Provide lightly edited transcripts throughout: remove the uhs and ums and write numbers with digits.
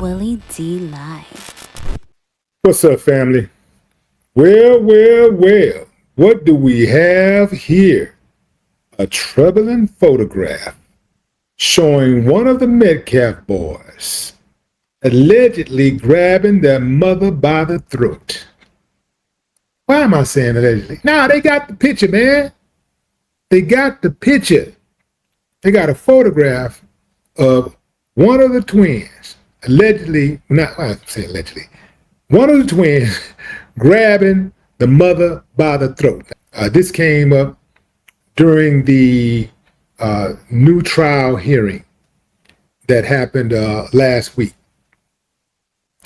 Willie D Live. What's up, family? Well. What do we have here? A troubling photograph showing one of the Metcalf boys allegedly grabbing their mother by the throat. Why am I saying allegedly? Nah, they got the picture, man. They got the picture. They got a photograph of one of the twins, allegedly, not, I say allegedly, one of the twins grabbing the mother by the throat. This came up during the new trial hearing that happened last week.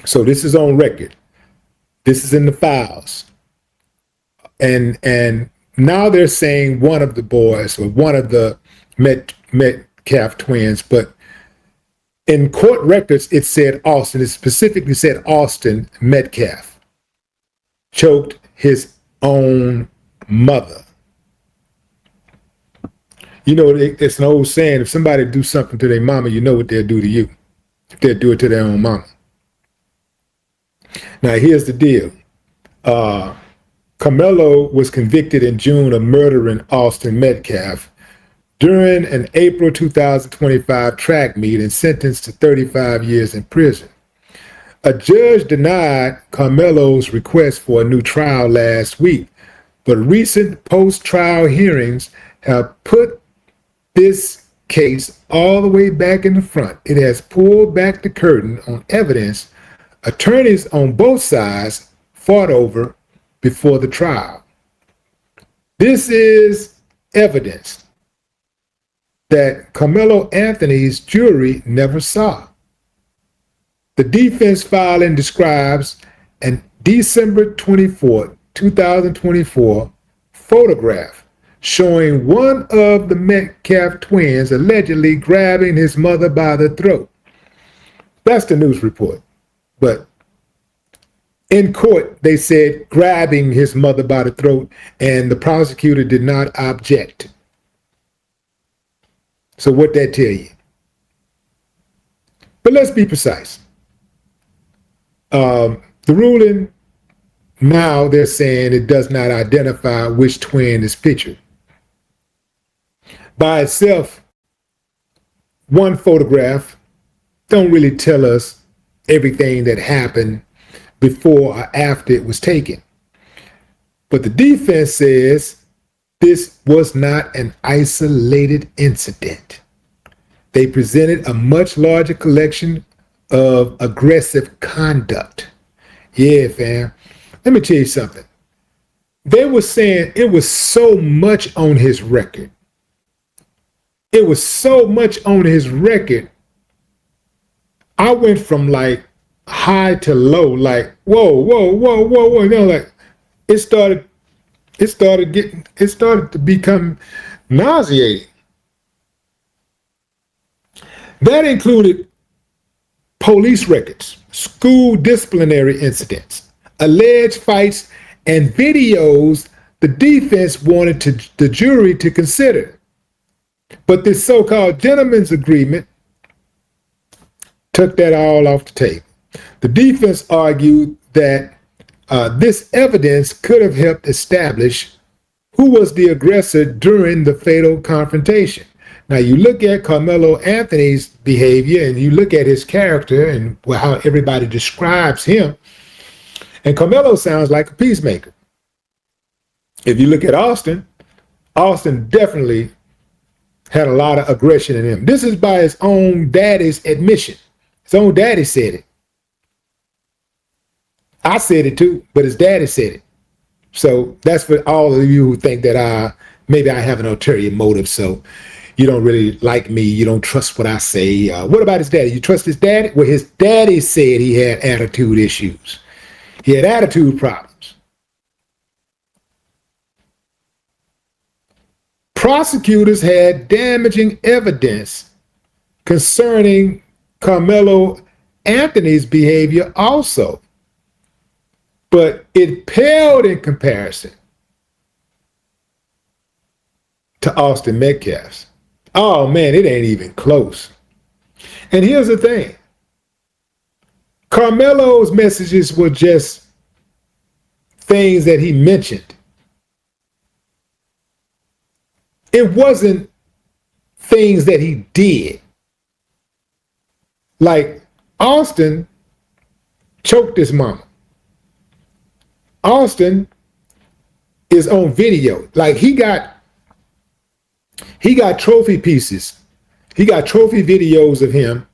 So this is on record. This is in the files. And now they're saying one of the boys or one of the Metcalf twins, but in court records, it said Austin. It specifically said Austin Metcalf choked his own mother. You know, it's an old saying, if somebody do something to their mama, you know what they'll do to you. If they'll do it to their own mama. Now, here's the deal. Karmelo was convicted in June of murdering Austin Metcalf during an April 2025 track meet and sentenced to 35 years in prison. A judge denied Karmelo's request for a new trial last week, but recent post-trial hearings have put this case all the way back in the front. It has pulled back the curtain on evidence attorneys on both sides fought over before the trial. This is evidence that Karmelo Anthony's jury never saw. The defense filing describes an December 24, 2024 photograph showing one of the Metcalf twins allegedly grabbing his mother by the throat. That's the news report. But in court, they said grabbing his mother by the throat, and the prosecutor did not object. So what that tell you? But let's be precise. The ruling now, they're saying it does not identify which twin is pictured. By itself, one photograph don't really tell us everything that happened before or after it was taken. But the defense says this was not an isolated incident. They presented a much larger collection of aggressive conduct. Yeah, fam. Let me tell you something. They were saying it was so much on his record. It was so much on his record. I went from like high to low, like whoa. You know, like it started to become nauseating. That included police records, school disciplinary incidents, alleged fights, and videos the defense wanted the jury to consider. But this so-called gentleman's agreement took that all off the table. The defense argued that this evidence could have helped establish who was the aggressor during the fatal confrontation. Now, you look at Karmelo Anthony's behavior and you look at his character and how everybody describes him, and Karmelo sounds like a peacemaker. If you look at Austin definitely had a lot of aggression in him. This is by his own daddy's admission. His own daddy said it. I said it too, but his daddy said it. So that's for all of you who think that maybe I have an ulterior motive, so you don't really like me, you don't trust what I say. What about his daddy? You trust his daddy? Well, his daddy said he had attitude issues. He had attitude problems. Prosecutors had damaging evidence concerning Karmelo Anthony's behavior also, but it paled in comparison to Austin Metcalf's. Oh man, it ain't even close. And here's the thing. Karmelo's messages were just things that he mentioned. It wasn't things that he did. Like Austin choked his mama. Austin is on video. Like he got trophy pieces. He got trophy videos of him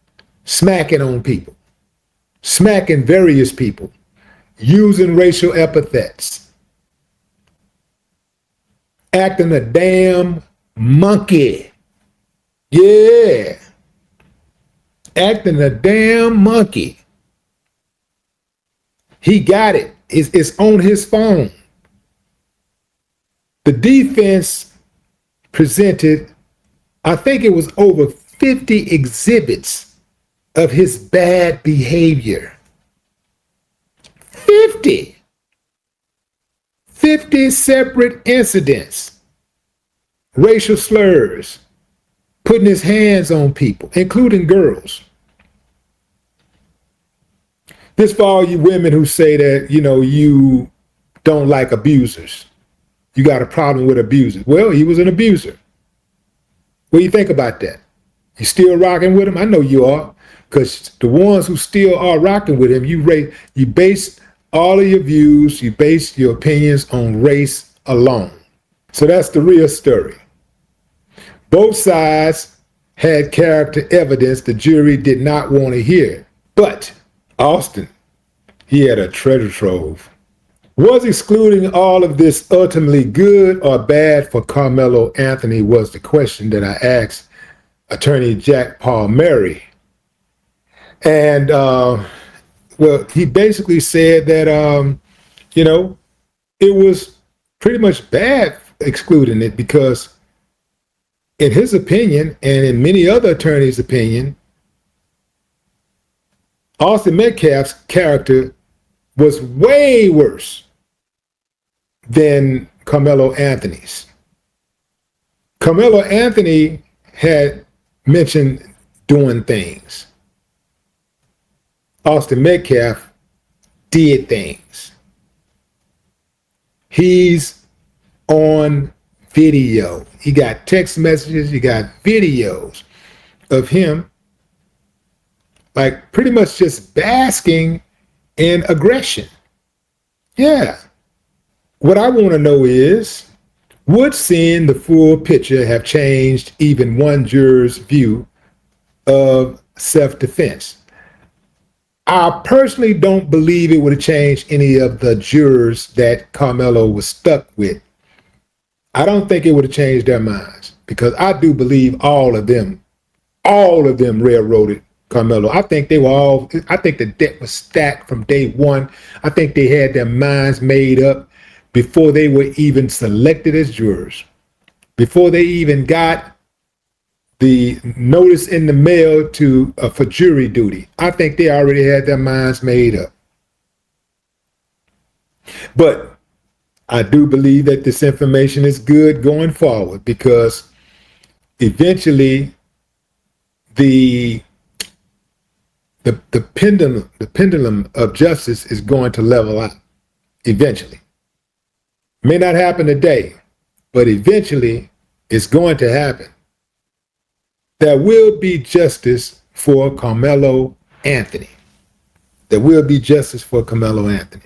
smacking on people, smacking various people, using racial epithets, acting a damn monkey. Yeah. Acting a damn monkey. He got it. It's on his phone. The defense presented, I think it was over 50 exhibits of his bad behavior. 50 separate incidents, racial slurs, putting his hands on people, including girls. This for all you women who say that, you don't like abusers. You got a problem with abusers. Well, he was an abuser. What do you think about that? You still rocking with him? I know you are, because the ones who still are rocking with him, you base all of your views, you base your opinions on race alone. So that's the real story. Both sides had character evidence the jury did not want to hear. But Austin, he had a treasure trove. Was excluding all of this ultimately good or bad for Karmelo Anthony was the question that I asked attorney Jack Paul Murray. And, he basically said that, it was pretty much bad excluding it because in his opinion, and in many other attorneys' opinion, Austin Metcalf's character was way worse than Karmelo Anthony's. Karmelo Anthony had mentioned doing things. Austin Metcalf did things. He's on video. He got text messages, you got videos of him like pretty much just basking in aggression. Yeah. What I want to know is, would seeing the full picture have changed even one juror's view of self-defense? I personally don't believe it would have changed any of the jurors that Karmelo was stuck with. I don't think it would have changed their minds because I do believe all of them railroaded Karmelo. I think the deck was stacked from day one. I think they had their minds made up before they were even selected as jurors, before they even got the notice in the mail for jury duty. I think they already had their minds made up. But I do believe that this information is good going forward because eventually the pendulum of justice is going to level out. Eventually. May not happen today, but eventually it's going to happen. There will be justice for Karmelo Anthony. There will be justice for Karmelo Anthony.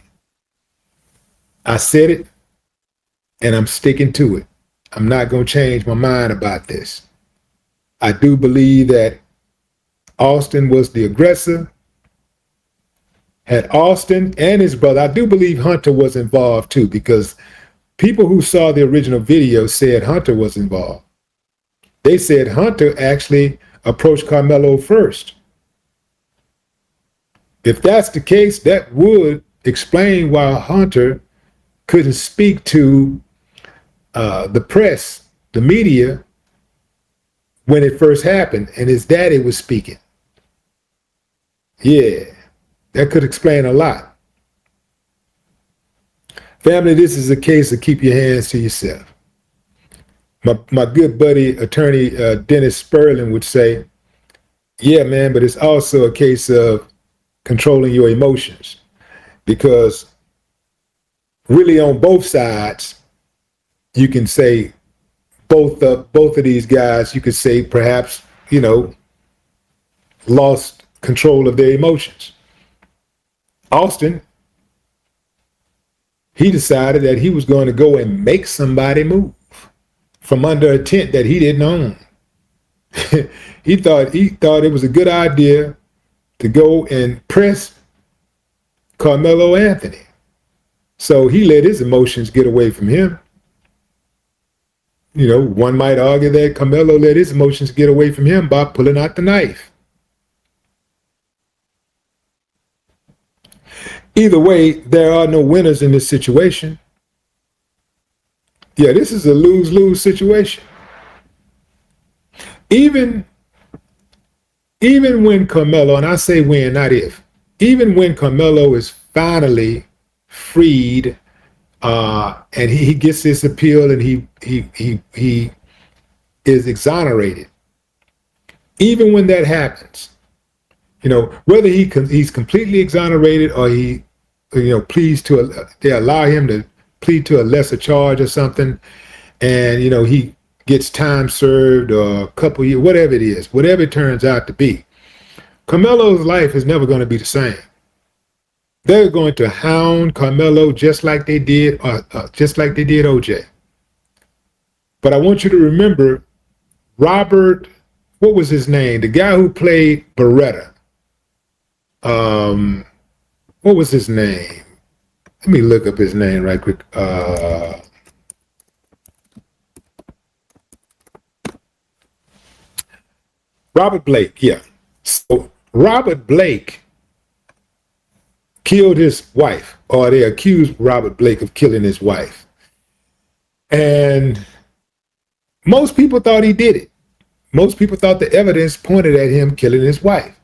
I said it, and I'm sticking to it. I'm not going to change my mind about this. I do believe that Austin was the aggressor. Had Austin and his brother, I do believe Hunter was involved too, because people who saw the original video said Hunter was involved. They said Hunter actually approached Karmelo first. If that's the case, that would explain why Hunter couldn't speak to the press, the media, when it first happened, and his daddy was speaking. Yeah, that could explain a lot. Family, this is a case of keep your hands to yourself. My good buddy, attorney Dennis Sperling would say, yeah, man, but it's also a case of controlling your emotions, because really on both sides, you can say both of these guys, you could say perhaps, lost control of their emotions. Austin, he decided that he was going to go and make somebody move from under a tent that he didn't own. he thought it was a good idea to go and press Karmelo Anthony. So he let his emotions get away from him. One might argue that Karmelo let his emotions get away from him by pulling out the knife. Either way, there are no winners in this situation. Yeah, this is a lose-lose situation. Even when Karmelo, and I say when, not if, even when Karmelo is finally freed, and he gets this appeal and he is exonerated, even when that happens, whether he's completely exonerated or he pleads to they allow him to plead to a lesser charge or something, and he gets time served or a couple years, whatever it is, whatever it turns out to be, Karmelo's life is never going to be the same. They're going to hound Karmelo just like they did OJ. But I want you to remember Robert, what was his name? The guy who played Beretta. What was his name? Let me look up his name right quick. Robert Blake, yeah. So Robert Blake killed his wife, or they accused Robert Blake of killing his wife. And most people thought he did it. Most people thought the evidence pointed at him killing his wife.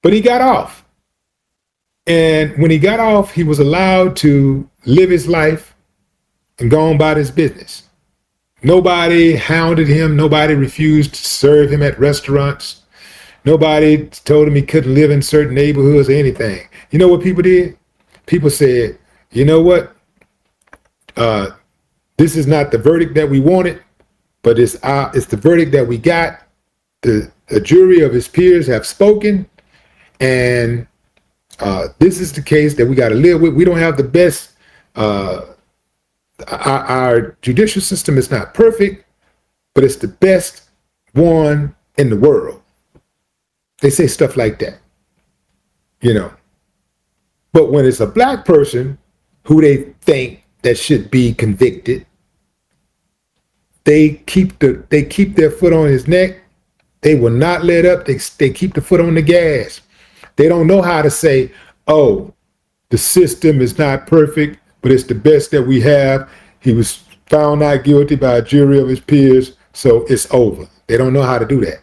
But he got off. And when he got off, he was allowed to live his life and go on about his business. Nobody hounded him. Nobody refused to serve him at restaurants. Nobody told him he couldn't live in certain neighborhoods or anything. You know what people did? People said, you know what? This is not the verdict that we wanted, but it's the verdict that we got. The jury of his peers have spoken, and this is the case that we got to live with. We don't have the best. Our judicial system is not perfect, but it's the best one in the world. They say stuff like that, But when it's a black person who they think that should be convicted, they keep their foot on his neck. They will not let up. They keep the foot on the gas. They don't know how to say, oh, the system is not perfect, but it's the best that we have. He was found not guilty by a jury of his peers, so it's over. They don't know how to do that.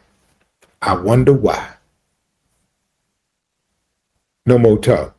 I wonder why. No more talk.